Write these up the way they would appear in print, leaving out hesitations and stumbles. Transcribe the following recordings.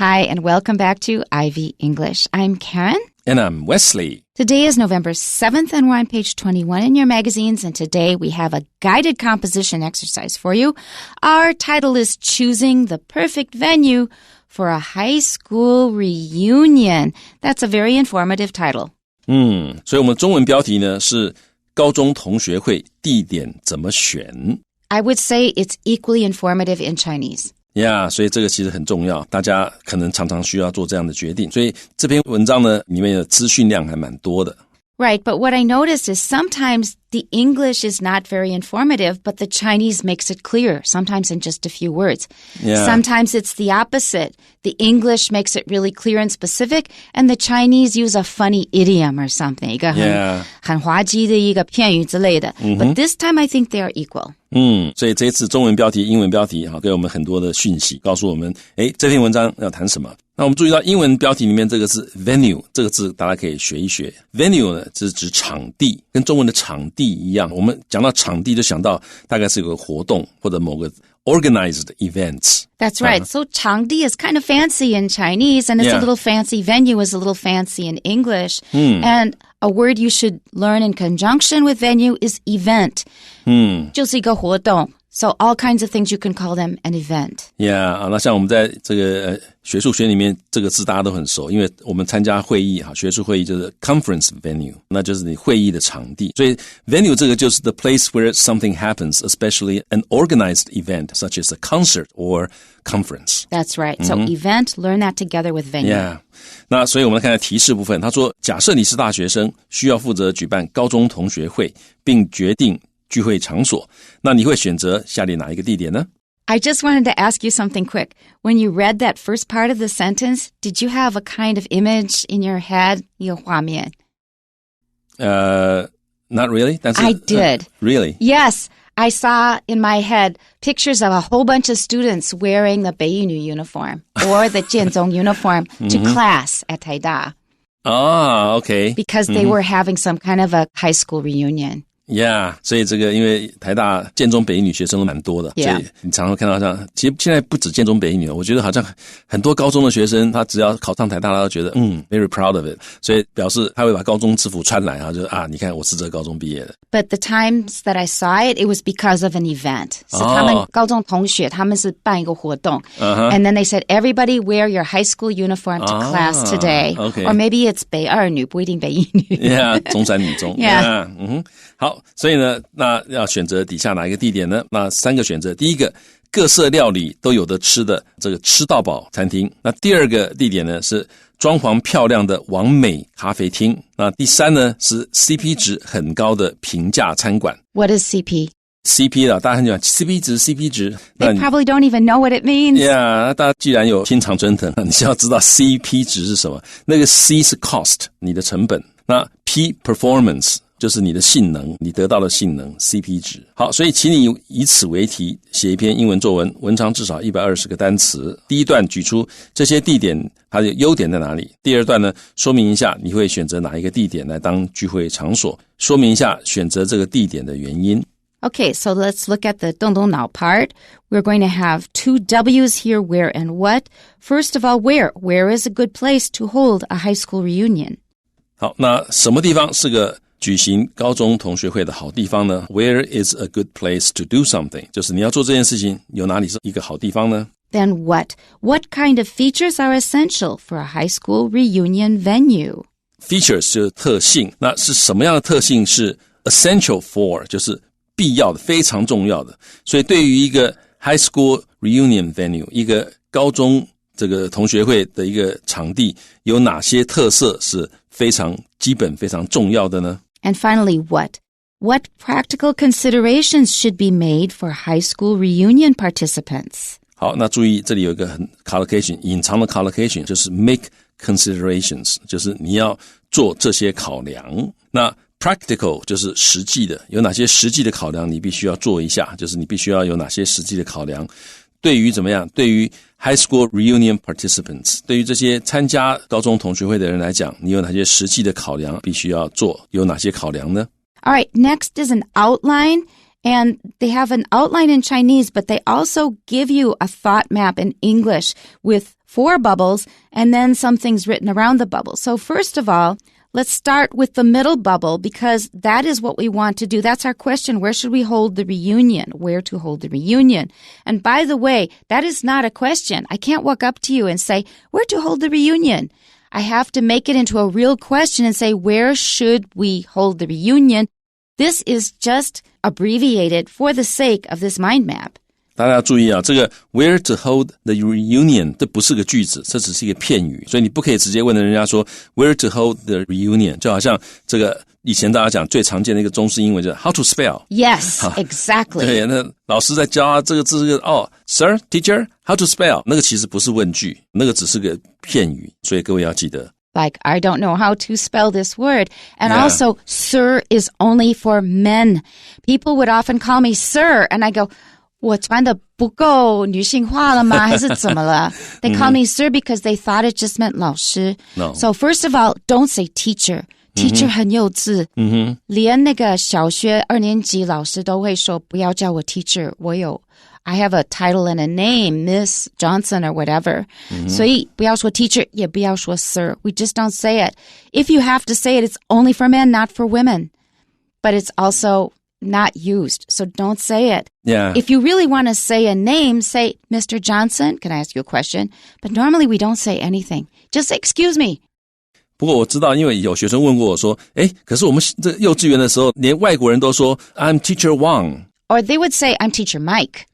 Hi, and welcome back to Ivy English. I'm Karen. And I'm Wesley. Today is November 7th, and we're on page 21 in your magazines, and today we have a guided composition exercise for you. Our title is Choosing the Perfect Venue for a High School Reunion. That's a very informative title. 所以我们中文标题呢是高中同学会地点怎么选 I would say it's equally informative in Chinese.Yeah, 所以这个其实很重要，大家可能常常需要做这样的决定，所以这篇文章呢里面的资讯量还蛮多的。Right, but what I noticed is sometimes the English is not very informative, but the Chinese makes it clear, sometimes in just a few words. Yeah. Sometimes it's the opposite. The English makes it really clear and specific, and the Chinese use a funny idiom or something, 一个很滑稽的一个片语之类的。But this time I think they are equal. 所以这一次中文标题、英文标题给我们很多的讯息，告诉我们这篇文章要谈什么。那我们注意到英文标题里面这个字 venue 这个字大家可以学一学。venue 呢是指场地，跟中文的场地一样，我们讲到场地就想到大概是有个活动或者某个 organized events. That's right. So 场地 is kind of fancy in Chinese, and it's a little fancy. Venue is a little fancy in English. And a word you should learn in conjunction with venue is event. 就是一个活动。So all kinds of things you can call them an event. Yeah, 那像我们在这个学术学里面这个字大家都很熟，因为我们参加会议学术会议就是 conference venue, 那就是你会议的场地。所以 venue 这个就是 the place where something happens, especially an organized event such as a concert or conference. That's right. So event, learn that together with venue. Yeah. 那所以我们来看看提示部分。他说假设你是大学生，需要负责举办高中同学会，并决定聚会场所，那你会选择下列哪一个地点呢？ I just wanted to ask you something quick. When you read that first part of the sentence, did you have a kind of image in your head? 一个画面 Not really. I did. Really? Yes. I saw in my head pictures of a whole bunch of students wearing the 北一女 uniform or the 建中 uniform to class at 台大. Okay. Because they were having some kind of a high school reunion.Yeah, 所以这个因为台大建中北一女学生都蛮多的，所以你常常看到像，其实现在不止建中北一女，我觉得好像很多高中的学生，他只要考上台大，他都觉得very proud of it， 所以表示他会把高中制服穿来，然后就你看我是这个高中毕业的。But the times that I saw it, it was because of an event. 是他们高中同学，他们是办一个活动 and then they said, everybody wear your high school uniform to class today. Okay. Or maybe it's 北二女，不一定北一女。Yeah, 中山女中。Yeah. 好，所以呢，那要选择底下哪一个地点呢？那三个选择，第一个各色料理都有得吃的这个吃到饱餐厅，那第二个地点呢是装潢漂亮的完美咖啡厅，那第三呢是 CP 值很高的平价餐馆。 What is CP?CP 大家很喜欢 CP 值 CP 值 They probably don't even know what it means. Yeah, 大家既然有听常春藤，你就要知道 CP 值是什么。那个 C 是 cost 你的成本，那 P performance 就是你的性能，你得到的性能 CP 值。好，所以请你以此为题写一篇英文作文，文长至少120个单词。第一段举出这些地点它的优点在哪里，第二段呢说明一下你会选择哪一个地点来当聚会场所，说明一下选择这个地点的原因。Okay, so let's look at the 动动脑 part. We're going to have two W's here, where and what. First of all, where? Where is a good place to hold a high school reunion? 好，那什么地方是个举行高中同学会的好地方呢？ Where is a good place to do something? 就是你要做这件事情，有哪里是一个好地方呢？ Then what? What kind of features are essential for a high school reunion venue? Features 就是特性，那是什么样的特性是 essential for? 就是必要的，非常重要的。所以对于一个 high school reunion venue， 一个高中这个同学会的一个场地，有哪些特色是非常基本、非常重要的呢？ And finally, what? What practical considerations should be made for high school reunion participants? 好，那注意这里有一个很 collocation 隐藏的 collocation， 就是 make considerations， 就是你要做这些考量。那practical 就是实际的，有哪些实际的考量你必须要做一下，就是你必须要有哪些实际的考量。对于怎么样？对于 high school reunion participants， 对于这些参加高中同学会的人来讲，你有哪些实际的考量必须要做？有哪些考量呢？ All right, next is an outline And they have an outline in Chinese, but they also give you a thought map in English with 4 bubbles and then some things written around the bubble. So first of all, let's start with the middle bubble because that is what we want to do. That's our question. Where should we hold the reunion? Where to hold the reunion? And by the way, that is not a question. I can't walk up to you and say, where to hold the reunion? I have to make it into a real question and say, where should we hold the reunion? This is just abbreviated for the sake of this mind map. 大家要注意啊，这个 where to hold the reunion 这不是个句子，这只是一个片语，所以你不可以直接问人家说 where to hold the reunion， 就好像这个以前大家讲最常见的一个中式英文就是 how to spell. Yes, exactly. 对，那老师在教这个字Sir, teacher, how to spell 那个其实不是问句，那个只是个片语，所以各位要记得。Like, I don't know how to spell this word. And also, sir is only for men. People would often call me sir, and I go, 我穿的不够女性化了吗？还是怎么了？ They call me sir because they thought it just meant 老师。No. So first of all, don't say teacher. Teacher 很幼稚。连那个小学2年级老师都会说不要叫我 teacher， I have a title and a name, Miss Johnson or whatever. 所以不要说 teacher， 也不要说 sir. We just don't say it. If you have to say it, it's only for men, not for women. But it's also not used, so don't say it. Yeah. If you really want to say a name, say, Mr. Johnson, can I ask you a question? But normally we don't say anything. Just say, excuse me. 不过我知道，因为有学生问过我说，可是我们这幼稚园的时候，连外国人都说 I'm Teacher Wang. Or they would say, I'm Teacher Mike.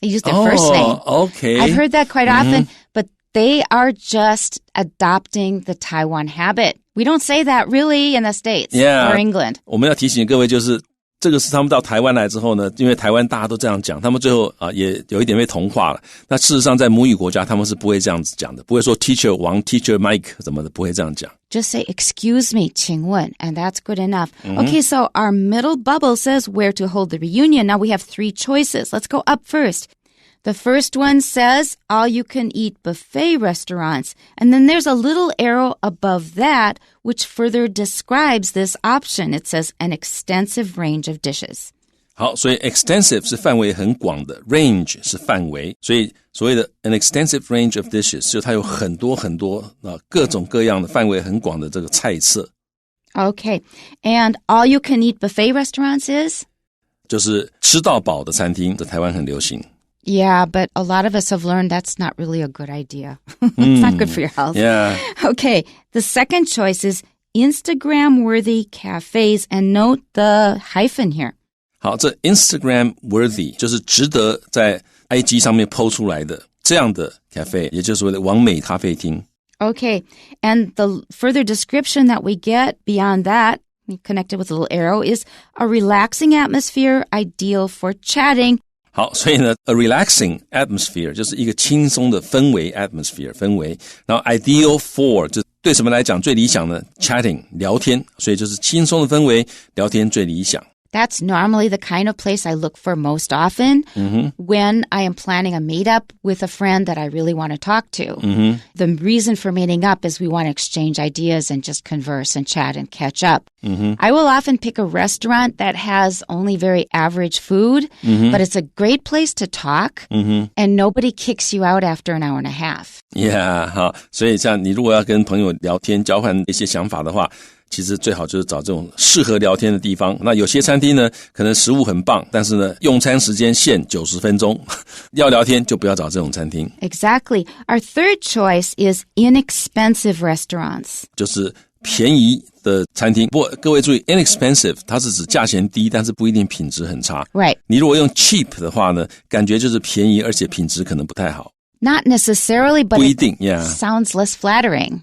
They use their first name. Okay. I've heard that quite often, but they are just adopting the Taiwan habit. We don't say that really in the States or England. 我们要提醒各位就是这个是他们到台湾来之后呢，因为台湾大家都这样讲，他们最后也有一点被同化了。那事实上在母语国家他们是不会这样子讲的，不会说 Teacher Wang, Teacher Mike 怎么的，不会这样讲。Just say, excuse me, 请问, and that's good enough. Okay, so our middle bubble says where to hold the reunion. Now we have 3 choices. Let's go up first. The first one says all-you-can-eat buffet restaurants. And then there's a little arrow above that which further describes this option. It says an extensive range of dishes. 好，所以 extensive 是范围很广的， range 是范围，所以所谓的 an extensive range of dishes 就它有很多很多各种各样的范围很广的这个菜色。Okay, and all-you-can-eat buffet restaurants is? 就是吃到饱的餐厅，在台湾很流行。Yeah, but a lot of us have learned that's not really a good idea. It's not good for your health. Yeah. Okay, the second choice is Instagram-worthy cafes, and note the hyphen here. 好，这 Instagram-worthy 就是值得在 IG 上面 po 出来的这样的 cafe， 也就是所谓的完美咖啡厅。Okay, and the further description that we get beyond that, connected with a little arrow, is a relaxing atmosphere ideal for chatting. 好，所以呢 a relaxing atmosphere 就是一个轻松的氛围 atmosphere 氛围，然后 ideal for 就对什么来讲最理想呢 chatting 聊天，所以就是轻松的氛围聊天最理想。That's normally the kind of place I look for most often when I am planning a meetup with a friend that I really want to talk to. The reason for meeting up is we want to exchange ideas and just converse and chat and catch up. I will often pick a restaurant that has only very average food, but it's a great place to talk, and nobody kicks you out after an hour and a half. Yeah, 好，所以像你如果要跟朋友聊天交换一些想法的话，其实最好就是找这种适合聊天的地方。那有些餐厅呢，可能食物很棒，但是呢，用餐时间限90分钟，要聊天就不要找这种餐厅。Exactly. Our third choice is inexpensive restaurants. 就是便宜的餐厅。不过各位注意 inexpensive 它是指价钱低，但是不一定品质很差。Right. 你如果用 cheap 的话呢，感觉就是便宜，而且品质可能不太好。Not necessarily, but 不一定 it sounds less flattering.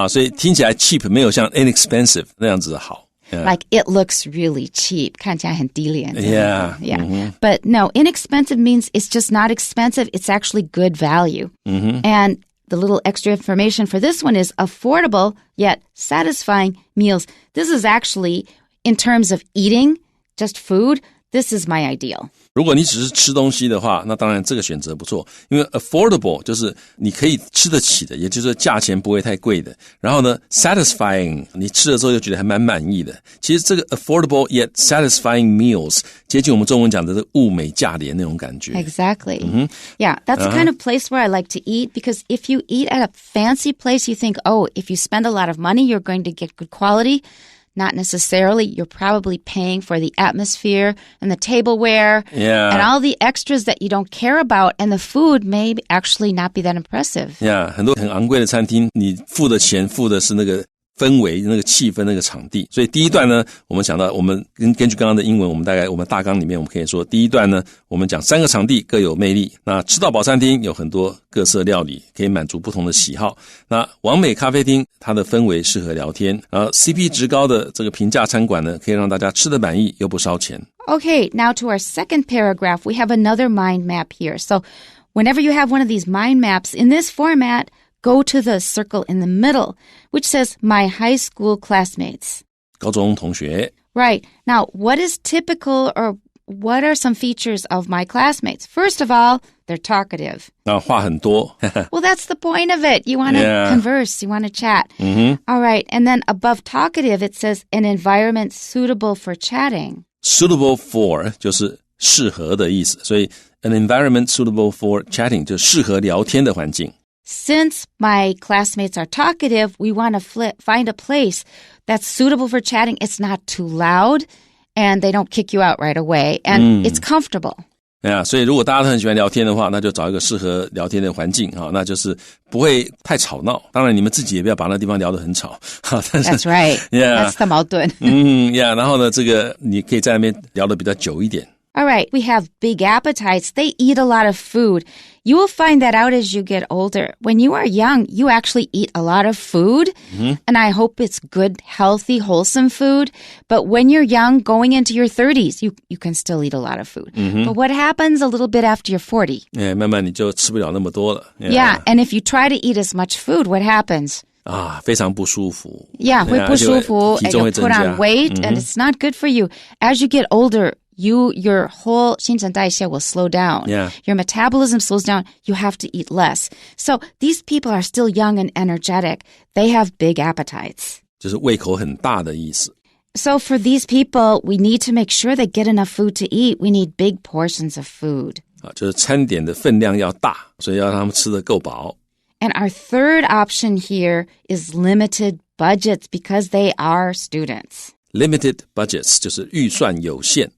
所以听起来 cheap 没有像 inexpensive 那样子好。Like it looks really cheap. 看起来很低廉。Yeah. But no, inexpensive means it's just not expensive. It's actually good value. And the little extra information for this one is affordable yet satisfying meals. This is actually, in terms of eating, just food, this is my ideal. 如果你只是吃东西的话，那当然这个选择不错，因为 affordable 就是你可以吃得起的，也就是价钱不会太贵的。然后呢 satisfying 你吃了之后就觉得还蛮满意的。其实这个 affordable yet satisfying meals 接近我们中文讲的物美价廉那种感觉。Exactly. Yeah, that's the kind of place where I like to eat, because if you eat at a fancy place, you think, oh, if you spend a lot of money, you're going to get good quality.Not necessarily. You're probably paying for the atmosphere and the tableware and all the extras that you don't care about, and the food may actually not be that impressive. Yeah, 很多很昂贵的餐厅，你付的钱付的是那个氛围、那个气氛、那个场地。所以第一段呢，我们讲到，我们根据刚刚的英文，我们大纲里面我们可以说，第一段呢，我们讲3个场地各有魅力。那吃到饱餐厅有很多各色料理，可以满足不同的喜好。那完美咖啡厅它的氛围适合聊天，然后 CP 值高的这个平价餐馆呢，可以让大家吃得满意又不烧钱。Okay, now to our second paragraph, we have another mind map here. So whenever you have one of these mind maps in this format,Go to the circle in the middle, which says my high school classmates. 高中同学。Right. Now, what is typical, or what are some features of my classmates? First of all, they're talkative. 话很多。Well, that's the point of it. You want to converse. You want to chat. All right. And then above talkative, it says an environment suitable for chatting. Suitable for 就是适合的意思，所以 an environment suitable for chatting 就适合聊天的环境。Since my classmates are talkative, we want to find a place that's suitable for chatting. It's not too loud, and they don't kick you out right away, and it's comfortable. 所以如果大家都很喜欢聊天的话，那就找一个适合聊天的环境，那就是不会太吵闹。当然你们自己也不要把那地方聊得很吵。That's right. That's the 矛盾。然后呢，这个你可以在那边聊得比较久一点。All right, we have big appetites. They eat a lot of food. You will find that out as you get older. When you are young, you actually eat a lot of food, and I hope it's good, healthy, wholesome food. But when you're young, going into your 30s, you can still eat a lot of food. But what happens a little bit after you're 40? 慢慢你就吃不了那么多了。Yeah, and if you try to eat as much food, what happens? 非常不舒服。Yeah, 会不舒服, and you'll put on weight, and it's not good for you. As you get older,your whole 新陈代谢 will slow down. Your metabolism slows down. You have to eat less. So these people are still young and energetic. They have big appetites. 就是胃口很大的意思。So for these people, we need to make sure they get enough food to eat. We need big portions of food. 就是餐点的分量要大，所以要让他们吃得够饱。And our third option here is limited budgets, because they are students. Limited budgets 就是预算有限。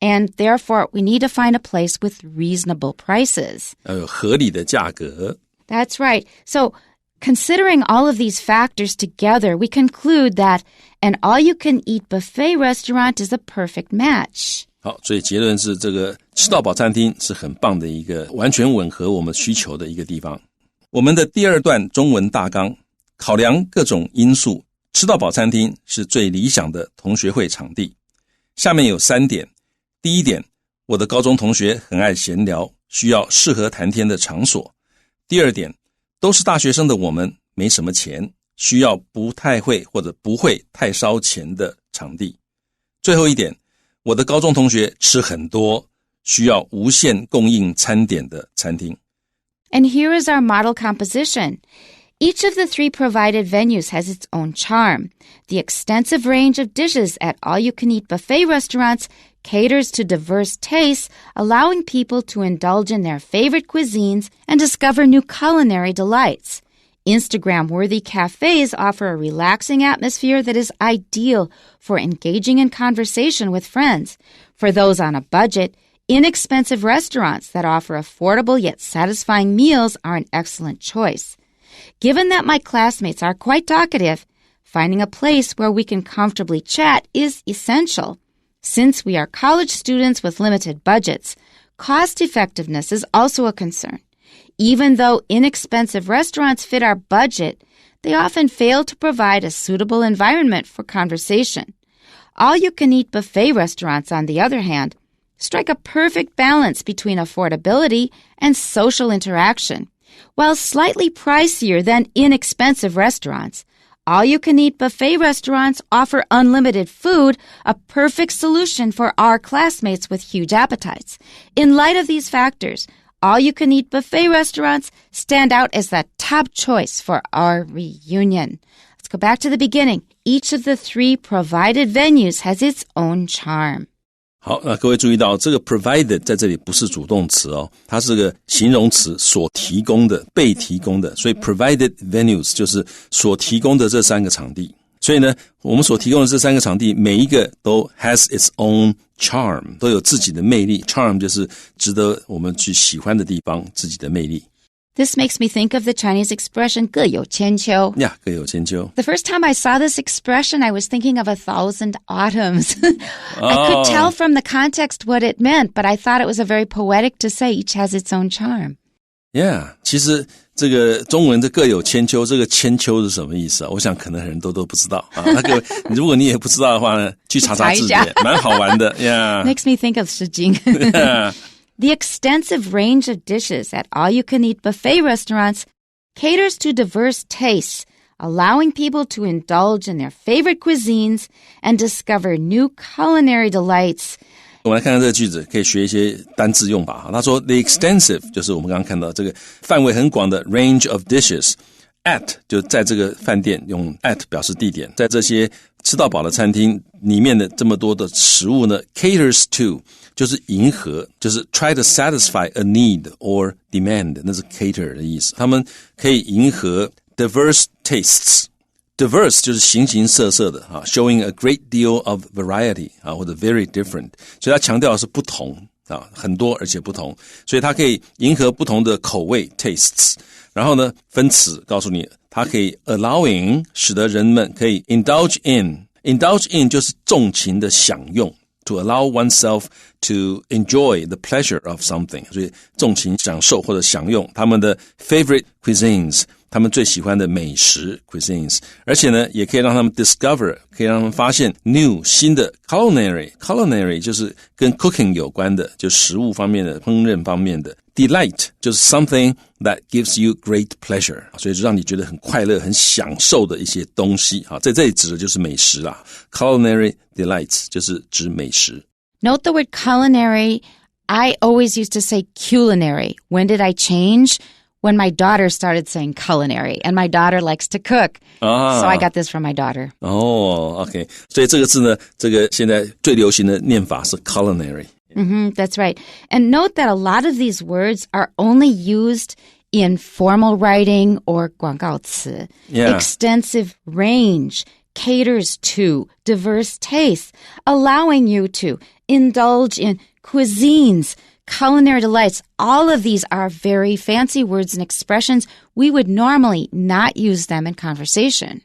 And therefore, we need to find a place with reasonable prices. 有合理的价格。That's right. So, considering all of these factors together, we conclude that an all-you-can-eat buffet restaurant is a perfect match. 好，所以结论是这个吃到饱餐厅是很棒的一个完全吻合我们需求的一个地方。我们的第二段中文大纲，考量各种因素，吃到饱餐厅是最理想的同学会场地。下面有3点。第一点，我的高中同学很爱闲聊，需要适合谈天的场所。第二点，都是大学生的我们没什么钱，需要不太会或者不会太烧钱的场地。最后一点，我的高中同学吃很多，需要无限供应餐点的餐厅。And here is our model composition. Each of the 3 provided venues has its own charm. The extensive range of dishes at all-you-can-eat buffet restaurants caters to diverse tastes, allowing people to indulge in their favorite cuisines and discover new culinary delights. Instagram-worthy cafes offer a relaxing atmosphere that is ideal for engaging in conversation with friends. For those on a budget, inexpensive restaurants that offer affordable yet satisfying meals are an excellent choice. Given that my classmates are quite talkative, finding a place where we can comfortably chat is essential. Since we are college students with limited budgets, cost effectiveness is also a concern. Even though inexpensive restaurants fit our budget, they often fail to provide a suitable environment for conversation. All-you-can-eat buffet restaurants, on the other hand, strike a perfect balance between affordability and social interaction. While slightly pricier than inexpensive restaurants, all-you-can-eat buffet restaurants offer unlimited food, a perfect solution for our classmates with huge appetites. In light of these factors, all-you-can-eat buffet restaurants stand out as the top choice for our reunion. Let's go back to the beginning. Each of the 3 provided venues has its own charm. 好，那各位注意到这个 provided 在这里不是主动词哦，它是个形容词，所提供的，被提供的，所以 provided venues 就是所提供的这3个场地。所以呢，我们所提供的这3个场地，每一个都 has its own charm， 都有自己的魅力。charm 就是值得我们去喜欢的地方，自己的魅力。This makes me think of the Chinese expression 各有千秋. Yeah, 各有千秋. The first time I saw this expression, I was thinking of 1,000 autumns. I could tell from the context what it meant, but I thought it was a very poetic to say each has its own charm. Yeah, 其实这个中文的各有千秋，这个千秋是什么意思啊？我想可能很多人都不知道啊。那各位，如果你也不知道的话呢，去查查字典，蛮好玩的。Yeah, makes me think of 诗经. Yeah. The extensive range of dishes at all-you-can-eat buffet restaurants caters to diverse tastes, allowing people to indulge in their favorite cuisines and discover new culinary delights. 我们来看看这个句子，可以学一些单字用法。他说 The extensive 就是我们刚刚看到这个范围很广的 range of dishes. At 就在这个饭店用 at 表示地点，在这些吃到饱的餐厅里面的这么多的食物呢 caters to 就是迎合，就是 try to satisfy a need or demand， 那是 cater 的意思。他们可以迎合 diverse tastes。 diverse 就是形形色色的showing a great deal of variety 或者 very different， 所以他强调的是不同很多而且不同，所以它可以迎合不同的口味 tastes。然后呢，分词告诉你，它可以 allowing 使得人们可以 indulge in 就是纵情的享用 to allow oneself to enjoy the pleasure of something， 所以纵情享受或者享用他们的 favorite cuisines， 他们最喜欢的美食 cuisines， 而且呢也可以让他们 discover， 可以让他们发现 new 新的 culinary 就是跟 cooking 有关的，就食物方面的烹饪方面的。Delight 就是 something that gives you great pleasure， 所以就让你觉得很快乐很享受的一些东西在这里指的就是美食啦。 Culinary delights 就是指美食。 Note the word culinary. I always used to say culinary. When did I change? When my daughter started saying culinary, and my daughter likes to cook. So I got this from my daughter. OK. 所以这个字呢，这个现在最流行的念法是 culinary。Mm-hmm, that's right. And note that a lot of these words are only used in formal writing or 广告词. Yeah. Extensive range, caters to, diverse tastes, allowing you to indulge in cuisines, culinary delights. All of these are very fancy words and expressions. We would normally not use them in conversation.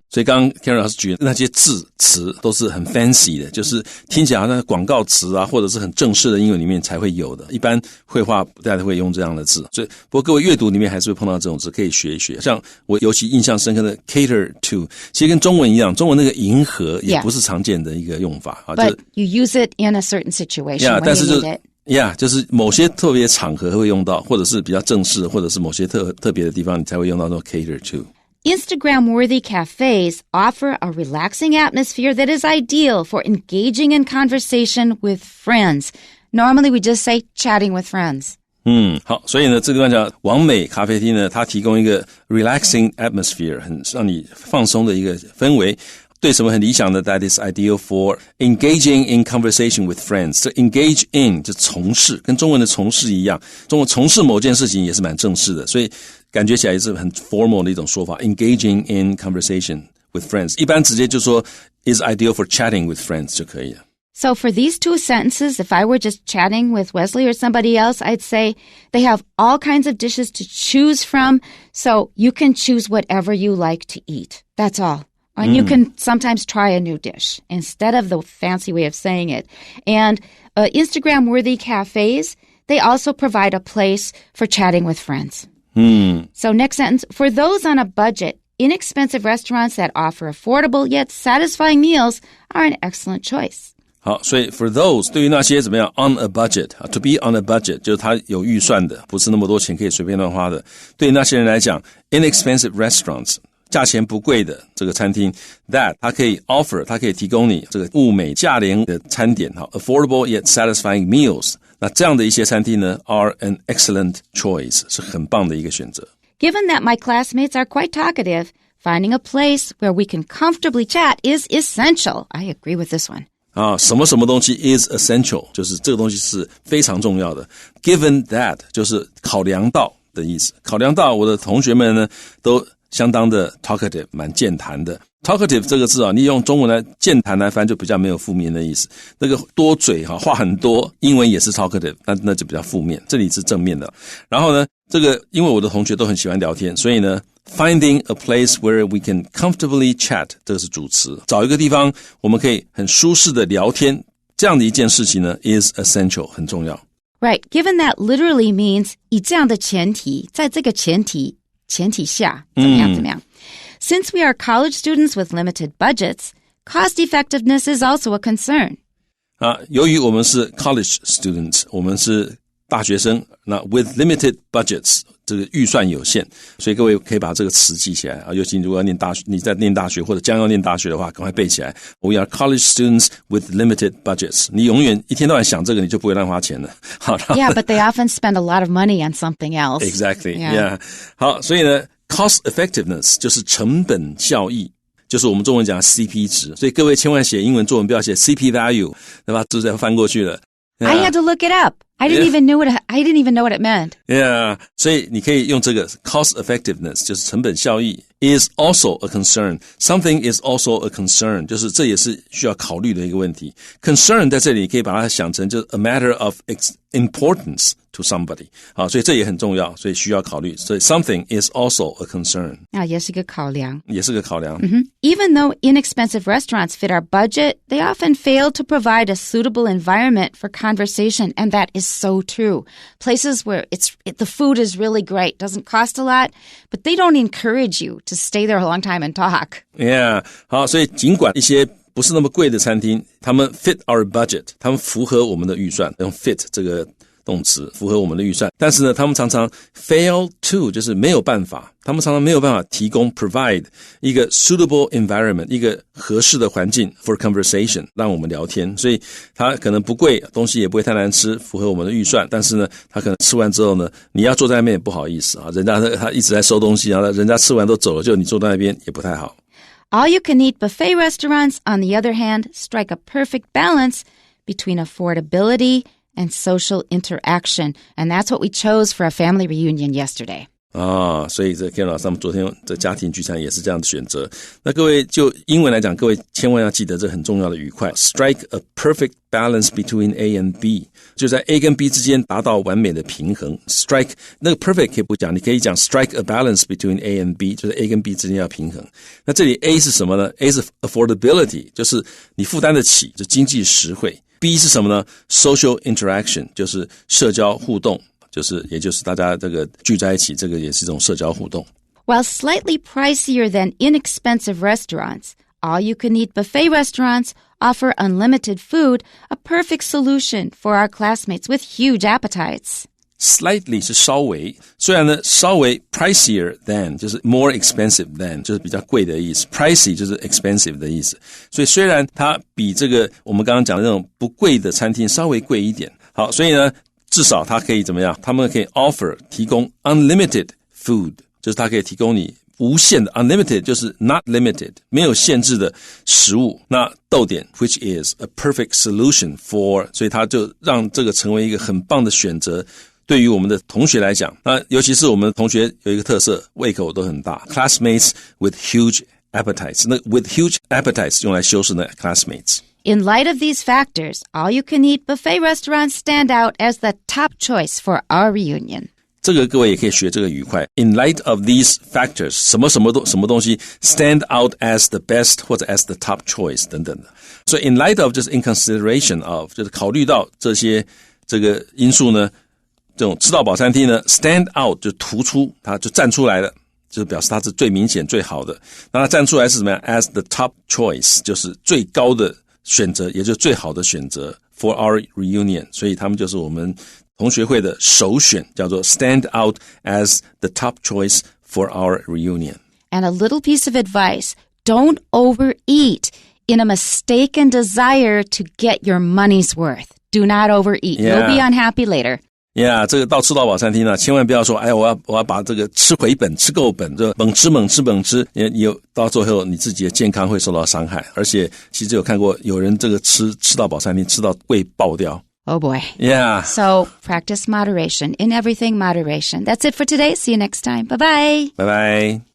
所以刚刚 Karen 老师举的那些词都是很 fancy 的，就是听起来好像广告词或者是很正式的英文里面才会有的，一般绘画不太会用这样的字。所以不过各位阅读里面还是会碰到这种字，可以学一学。像我尤其印象深刻的 cater to， 其实跟中文一样，中文那个迎合也不是常见的一个用法。But you use it in a certain situation when you need it. 就是某些特别场合会用到，或者是比较正式，或者是某些特别的地方你才会用到那种 cater to。Instagram-worthy cafes offer a relaxing atmosphere that is ideal for engaging in conversation with friends. Normally we just say chatting with friends. 好，所以呢，这个讲网美咖啡厅呢，它提供一个 relaxing atmosphere， 很让你放松的一个氛围。对什么很理想的 that is ideal for engaging in conversation with friends. 这 engage in 就从事，跟中文的从事一样，中文从事某件事情也是蛮正式的，所以感觉起来也是很 formal 的一种说法 engaging in conversation with friends. 一般直接就说 is ideal for chatting with friends 就可以了。So for these two sentences, if I were just chatting with Wesley or somebody else, I'd say they have all kinds of dishes to choose from, so you can choose whatever you like to eat. That's all.And you can sometimes try a new dish instead of the fancy way of saying it. And Instagram-worthy cafes, they also provide a place for chatting with friends. So next sentence, for those on a budget, inexpensive restaurants that offer affordable yet satisfying meals are an excellent choice. 好，所以 for those 对于那些怎么样 on a budget to be on a budget 就是他有预算的，不是那么多钱可以随便乱花的。对于那些人来讲 inexpensive restaurants 价钱不贵的这个餐厅 that 它可以 offer 它可以提供你这个物美价廉的餐点 affordable yet satisfying meals 那这样的一些餐厅呢 are an excellent choice 是很棒的一个选择 Given that my classmates are quite talkative, finding a place where we can comfortably chat is essential. I agree with this one. 什么什么东西 is essential 就是这个东西是非常重要的 Given that 就是考量到的意思考量到我的同学们呢都相当的 talkative 蛮健谈的 talkative 这个字你用中文来健谈来翻就比较没有负面的意思那个多嘴话很多英文也是 talkative 那就比较负面这里是正面的然后呢这个因为我的同学都很喜欢聊天所以呢Finding a place where we can comfortably chat 这个是主词找一个地方我们可以很舒适的聊天这样的一件事情呢 is essential 很重要 Right, given that literally means 以这样的前提在这个前提下怎么样Since we are college students with limited budgets, cost effectiveness is also a concern. 由于我们是 college students 我们是大学生那 with limited budgets 这个预算有限所以各位可以把这个词记起来尤其如果要念大学你在念大学或者将要念大学的话赶快背起来 We are college students with limited budgets 你永远一天到晚想这个你就不会乱花钱了 Yeah, but they often spend a lot of money on something else. Exactly, yeah. 好，所以呢 cost effectiveness 就是成本效益就是我们中文讲 CP 值所以各位千万写英文作文不要写 CP value 对吧就再翻过去了I had to look it up. I didn't even know what it meant. Yeah, 所以你可以用这个 cost effectiveness 就是成本效益 is also a concern. Something is also a concern 就是这也是需要考虑的一个问题 Concern 在这里可以把它想成就是 a matter of importance to somebody 好，所以这也很重要所以需要考虑所以 something is also a concern 也是个考量 Even though inexpensive restaurants fit our budget, they often fail to provide a suitable environment for conversation, and that is so true. Places where the food is really great, doesn't cost a lot, but they don't encourage you to stay there a long time and talk. Yeah, 好，所以尽管一些不是那么贵的餐厅他们 fit our budget 他们符合我们的预算用 fit 这个动词符合我们的预算但是呢他们常常 fail to 就是没有办法他们常常没有办法提供 provide 一个 suitable environment 一个合适的环境 for conversation 让我们聊天所以它可能不贵东西也不会太难吃符合我们的预算但是呢它可能吃完之后呢你要坐在那边也不好意思人家他一直在收东西然后人家吃完都走了就你坐在那边也不太好All-you-can-eat buffet restaurants, on the other hand, strike a perfect balance between affordability and social interaction. And that's what we chose for a family reunion yesterday. 所以这 Ken 老师他们昨天这家庭聚餐也是这样的选择那各位就英文来讲各位千万要记得这很重要的语块 Strike a perfect balance between A and B 就在 A 跟 B 之间达到完美的平衡 Strike 那个 perfect 可以不讲你可以讲 Strike a balance between A and B 就是 A 跟 B 之间要平衡那这里 A 是什么呢 A 是 affordability 就是你负担得起就经济实惠 B 是什么呢 Social interaction 就是社交互动也就是大家这个聚在一起这个也是一种社交互动 While slightly pricier than inexpensive restaurants, all-you-can-eat buffet restaurants offer unlimited food, a perfect solution for our classmates with huge appetites. Slightly 是稍微虽然呢稍微 pricier than 就是 more expensive than 就是比较贵的意思 pricey 就是 expensive 的意思所以虽然它比这个我们刚刚讲的那种不贵的餐厅稍微贵一点好所以呢至少它可以怎么样他们可以 offer 提供 unlimited food 就是它可以提供你无限的 unlimited 就是 not limited 没有限制的食物那逗点 which is a perfect solution for 所以它就让这个成为一个很棒的选择对于我们的同学来讲那尤其是我们的同学有一个特色胃口都很大 classmates with huge appetites 那 with huge appetites 用来修饰那 classmates In light of these factors, all-you-can-eat buffet restaurants stand out as the top choice for our reunion. 这个各位也可以学这个语块 In light of these factors 什么东西 stand out as the best 或者 as the top choice 等等的所以 in light of 就是 in consideration of 就是考虑到这个因素呢这种吃到饱餐厅呢 stand out 就突出它就站出来了就是表示它是最明显最好的那它站出来是什么样 as the top choice 就是最高的选择也就是最好的选择 for our reunion 所以他们就是我们同学会的首选叫做 stand out as the top choice for our reunion And a little piece of advice, don't overeat in a mistaken desire to get your money's worth. Do not overeat. You'll be unhappy later.Yeah, 这个到吃到饱餐厅呢，千万不要说，哎，我要把这个吃回本、吃够本，就猛吃，有到最后你自己的健康会受到伤害。而且其实有看过有人这个吃到饱餐厅吃到胃爆掉。Oh boy. Yeah. So practice moderation. In everything, moderation. That's it for today. See you next time. Bye-bye. Bye-bye.